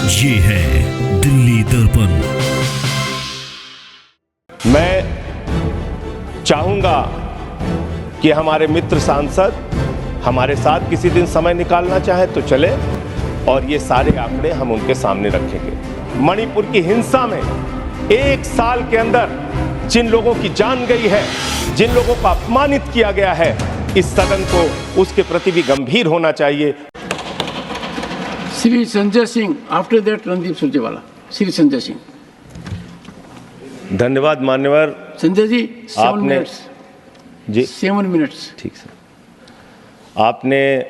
ये है दिल्ली दर्पण। मैं चाहूंगा कि हमारे मित्र सांसद हमारे साथ किसी दिन समय निकालना चाहे तो चले और ये सारे आंकड़े हम उनके सामने रखेंगे। मणिपुर की हिंसा में एक साल के अंदर जिन लोगों की जान गई है, जिन लोगों को अपमानित किया गया है, इस सदन को उसके प्रति भी गंभीर होना चाहिए। Shri Sanjay Singh, after that Randeep Surjewala. श्री संजय सिंह। धन्यवाद मान्यवर। Sanjay ji 7 minutes ji 7 minutes. ठीक सर। आपने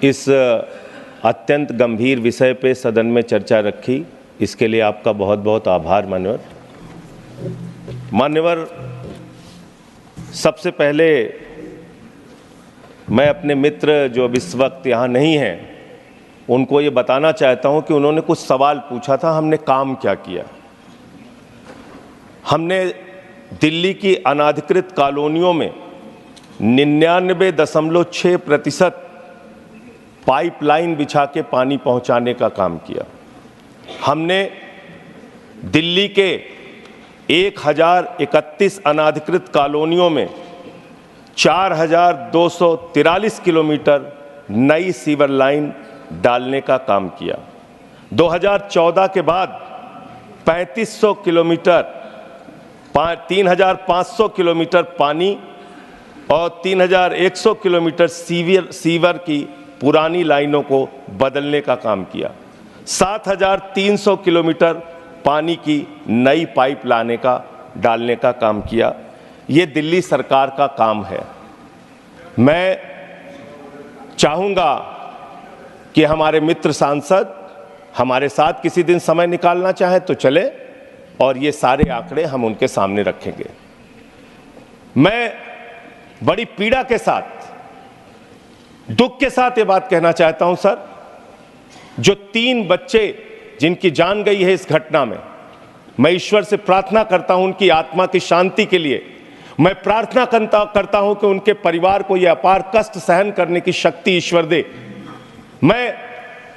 इस अत्यंत गंभीर विषय पे सदन में चर्चा रखी, इसके लिए आपका बहुत बहुत आभार मान्यवर। मान्यवर, सबसे पहले मैं अपने मित्र जो अब इस वक्त यहाँ नहीं हैं उनको ये बताना चाहता हूँ कि उन्होंने कुछ सवाल पूछा था, हमने काम क्या किया। हमने दिल्ली की अनाधिकृत कॉलोनियों में 99.6% पाइपलाइन बिछा के पानी पहुंचाने का काम किया। हमने दिल्ली के 1031 अनाधिकृत कॉलोनियों में 4243 किलोमीटर नई सीवर लाइन डालने का काम किया। 2014 के बाद 3500 किलोमीटर 3500 किलोमीटर पानी और 3100 किलोमीटर सीवर की पुरानी लाइनों को बदलने का काम किया। 7300 किलोमीटर पानी की नई पाइप डालने का काम किया। ये दिल्ली सरकार का काम है। मैं चाहूँगा कि हमारे मित्र सांसद हमारे साथ किसी दिन समय निकालना चाहे तो चले और ये सारे आंकड़े हम उनके सामने रखेंगे। मैं बड़ी पीड़ा के साथ, दुख के साथ ये बात कहना चाहता हूं सर, जो 3 बच्चे जिनकी जान गई है इस घटना में, मैं ईश्वर से प्रार्थना करता हूं उनकी आत्मा की शांति के लिए। मैं प्रार्थना करता हूं कि उनके परिवार को यह अपार कष्ट सहन करने की शक्ति ईश्वर दे। मैं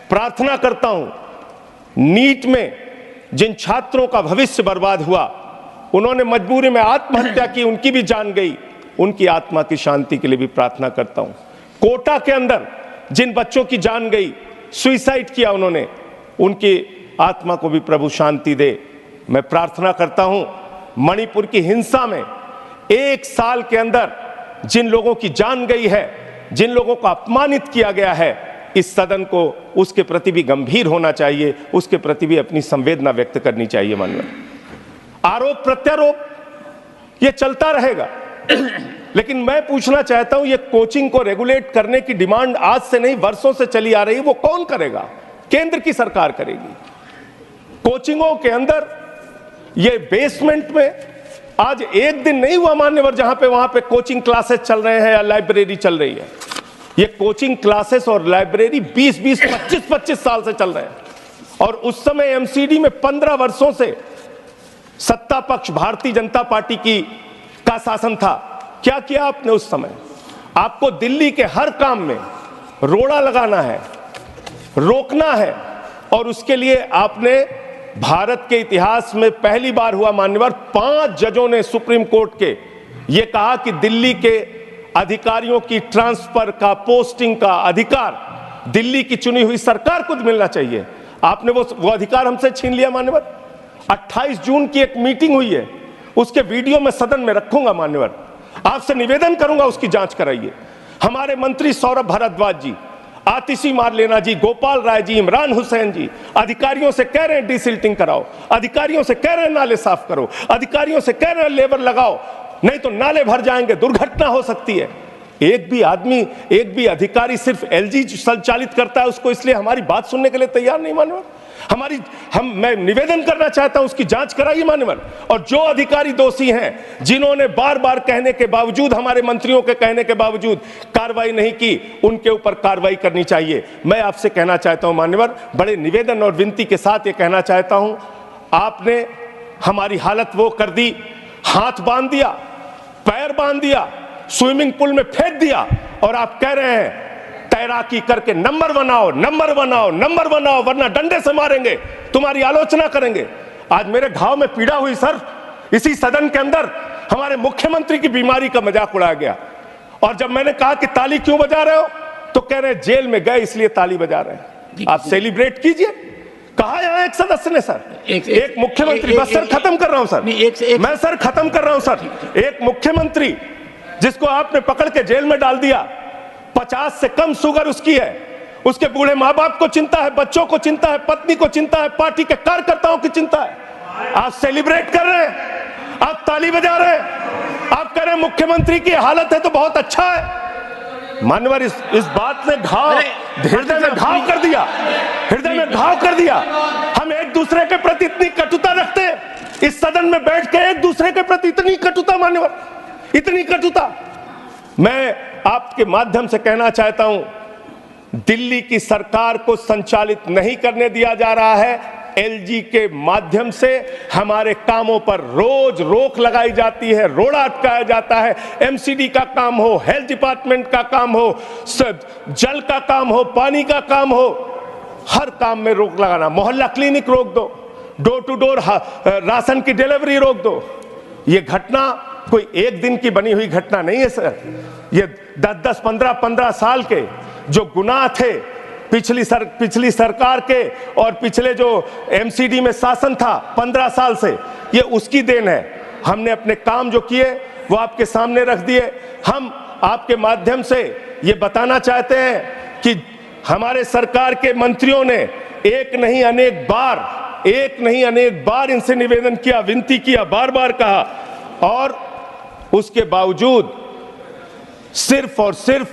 प्रार्थना करता हूं नीट में जिन छात्रों का भविष्य बर्बाद हुआ, उन्होंने मजबूरी में आत्महत्या की, उनकी भी जान गई, उनकी आत्मा की शांति के लिए भी प्रार्थना करता हूं। कोटा के अंदर जिन बच्चों की जान गई, सुसाइड किया उन्होंने, उनकी आत्मा को भी प्रभु शांति दे। मैं प्रार्थना करता हूं मणिपुर की हिंसा में एक साल के अंदर जिन लोगों की जान गई है, जिन लोगों को अपमानित किया गया है, इस सदन को उसके प्रति भी गंभीर होना चाहिए, उसके प्रति भी अपनी संवेदना व्यक्त करनी चाहिए। मानव आरोप प्रत्यारोप ये चलता रहेगा, लेकिन मैं पूछना चाहता हूं ये कोचिंग को रेगुलेट करने की डिमांड आज से नहीं वर्षों से चली आ रही है, वो कौन करेगा? केंद्र की सरकार करेगी। कोचिंगों के अंदर ये बेसमेंट में आज एक दिन नहीं हुआ मान्यवर जहां पे वहां पे कोचिंग क्लासेस चल रहे हैं या लाइब्रेरी चल रही है। ये कोचिंग क्लासेस और लाइब्रेरी 20-20, 25-25 साल से चल रहे हैं और उस समय एमसीडी में 15 वर्षों से सत्ता पक्ष भारतीय जनता पार्टी का शासन था। क्या किया आपने उस समय? आपको दिल्ली के हर काम में रोड़ा लगाना है, रोकना है और उसके लिए आपने भारत के इतिहास में पहली बार हुआ मान्यवर 5 जजों ने सुप्रीम कोर्ट के ये कहा कि दिल्ली के अधिकारियों की ट्रांसफर का, पोस्टिंग का अधिकार दिल्ली की चुनी हुई सरकार को मिलना चाहिए। आपने वो अधिकार हमसे छीन लिया मान्यवर। 28 जून की एक मीटिंग हुई है, उसके वीडियो में सदन में रखूंगा मान्यवर, आपसे निवेदन करूंगा उसकी जांच कराइए। हमारे मंत्री सौरभ भारद्वाज जी, आतिशी मारलेना जी, गोपाल राय जी, इमरान हुसैन जी अधिकारियों से कह रहे हैं डिसिल्टिंग कराओ, अधिकारियों से कह रहे हैं नाले साफ करो, अधिकारियों से कह रहे हैं लेबर लगाओ, नहीं तो नाले भर जाएंगे, दुर्घटना हो सकती है। एक भी आदमी, एक भी अधिकारी सिर्फ एलजी संचालित करता है उसको, इसलिए हमारी बात सुनने के लिए तैयार नहीं मान्यवर। मैं निवेदन करना चाहता हूं उसकी जांच कराइए मान्यवर। और जो अधिकारी दोषी हैं, जिन्होंने बार बार कहने के बावजूद, हमारे मंत्रियों के कहने के बावजूद कार्रवाई नहीं की, उनके ऊपर कार्रवाई करनी चाहिए। मैं आपसे कहना चाहता हूं मान्यवर, बड़े निवेदन और विनती के साथ ये कहना चाहता हूं, आपने हमारी हालत वो कर दी, हाथ बांध दिया, पैर बांध दिया, स्विमिंग पूल में फेंक दिया और आप कह रहे हैं तैराकी करके नंबर बनाओ, नंबर बनाओ, नंबर बनाओ, वरना डंडे से मारेंगे, तुम्हारी आलोचना करेंगे। आज मेरे घाव में पीड़ा हुई सर, इसी सदन के अंदर हमारे मुख्यमंत्री की बीमारी का मजाक उड़ाया गया। और जब मैंने कहा कि ताली क्यों बजा रहे हो, तो कह रहे जेल में गए इसलिए ताली बजा रहे हैं। आप सेलिब्रेट कीजिए। कहा यहां एक सदस्य ने सर, एक मुख्यमंत्री, बस सर खत्म कर रहा हूं सर, मैं सर खत्म कर रहा हूं सर, एक मुख्यमंत्री जिसको आपने पकड़ के जेल में डाल दिया, 50 से कम शुगर उसकी है, उसके बूढ़े माँ बाप को चिंता है, बच्चों को चिंता है, पत्नी को चिंता है, पार्टी के कार्यकर्ताओं की चिंता है। आप सेलिब्रेट कर रहे हैं, आप ताली बजा रहे हैं, आप कह रहे हैं मुख्यमंत्री की हालत है तो बहुत अच्छा है। मान्यवर, इस बात ने हृदय में घाव कर दिया, हृदय में घाव कर दिया। हम एक दूसरे के प्रति इतनी कटुता रखते हैं, इस सदन में बैठ के एक दूसरे के प्रति इतनी कटुता, मान्यवर, इतनी कटुता। मैं आपके माध्यम से कहना चाहता हूं, दिल्ली की सरकार को संचालित नहीं करने दिया जा रहा है। एलजी के माध्यम से हमारे कामों पर रोज रोक लगाई जाती है, रोड़ा अटकाया जाता है। एमसीडी का काम हो, हेल्थ डिपार्टमेंट का काम हो, जल का काम हो, पानी का काम हो, हर काम में रोक लगाना। मोहल्ला क्लिनिक रोक दो, डोर टू डोर राशन की डिलीवरी रोक दो। ये घटना कोई एक दिन की बनी हुई घटना नहीं है सर, ये 10-10, 15-15 साल के जो गुनाह थे पिछली सरकार के और पिछले जो एमसीडी में शासन था 15 साल से, ये उसकी देन है। हमने अपने काम जो किए वो आपके सामने रख दिए। हम आपके माध्यम से ये बताना चाहते हैं कि हमारे सरकार के मंत्रियों ने एक नहीं अनेक बार इनसे निवेदन किया, विनती किया, बार बार कहा, और उसके बावजूद सिर्फ और सिर्फ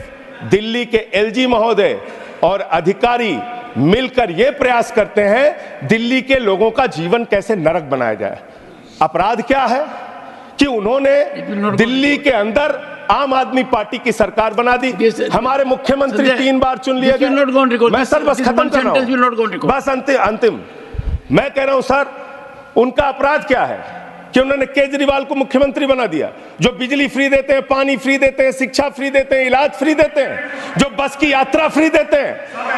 दिल्ली के एलजी महोदय और अधिकारी मिलकर यह प्रयास करते हैं दिल्ली के लोगों का जीवन कैसे नरक बनाया जाए। अपराध क्या है कि उन्होंने दिल्ली के अंदर आम आदमी पार्टी की सरकार बना दी। हमारे मुख्यमंत्री 3 बार चुन लिए गए। मैं सर बस खत्म कर रहा हूं, बस अंतिम मैं कह रहा हूं सर, उनका अपराध क्या है कि उन्होंने केजरीवाल को मुख्यमंत्री बना दिया, जो बिजली फ्री देते हैं, पानी फ्री देते हैं, शिक्षा फ्री देते हैं, इलाज फ्री देते हैं, जो बस की यात्रा फ्री देते हैं।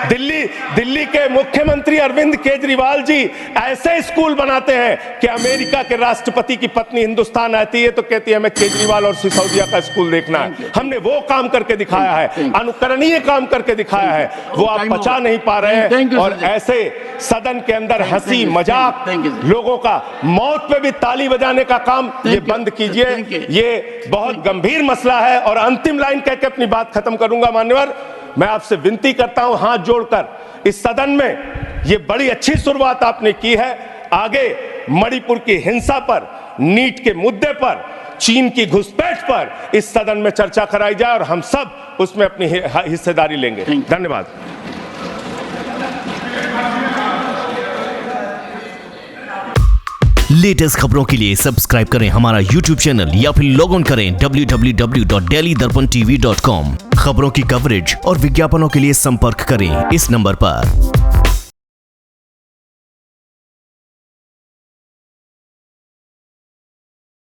दिल्ली के मुख्यमंत्री अरविंद केजरीवाल जी ऐसे स्कूल बनाते हैं कि अमेरिका के राष्ट्रपति की पत्नी हिंदुस्तान आती है तो कहती है हमें केजरीवाल और सिसोदिया का स्कूल देखना है। हमने वो काम करके दिखाया है, अनुकरणीय काम करके दिखाया है, वो आप पचा नहीं पा रहे हैं। और ऐसे सदन के अंदर हंसी मजाक, लोगों का मौत पे भी ताली बजाने का काम ये बंद कीजिए। ये बहुत गंभीर मसला है। और अंतिम लाइन कह के अपनी बात खत्म करूंगा। मान्यवर, मैं आपसे विनती करता हूं हाथ जोड़कर, इस सदन में ये बड़ी अच्छी शुरुआत आपने की है, आगे मणिपुर की हिंसा पर, नीट के मुद्दे पर, चीन की घुसपैठ पर इस सदन में चर्चा कराई जाए और हम सब उसमें अपनी हिस्सेदारी लेंगे। धन्यवाद। लेटेस्ट खबरों के लिए सब्सक्राइब करें हमारा YouTube चैनल या फिर लॉग ऑन करें www.delhidarpantv.com। खबरों की कवरेज और विज्ञापनों के लिए संपर्क करें इस नंबर पर।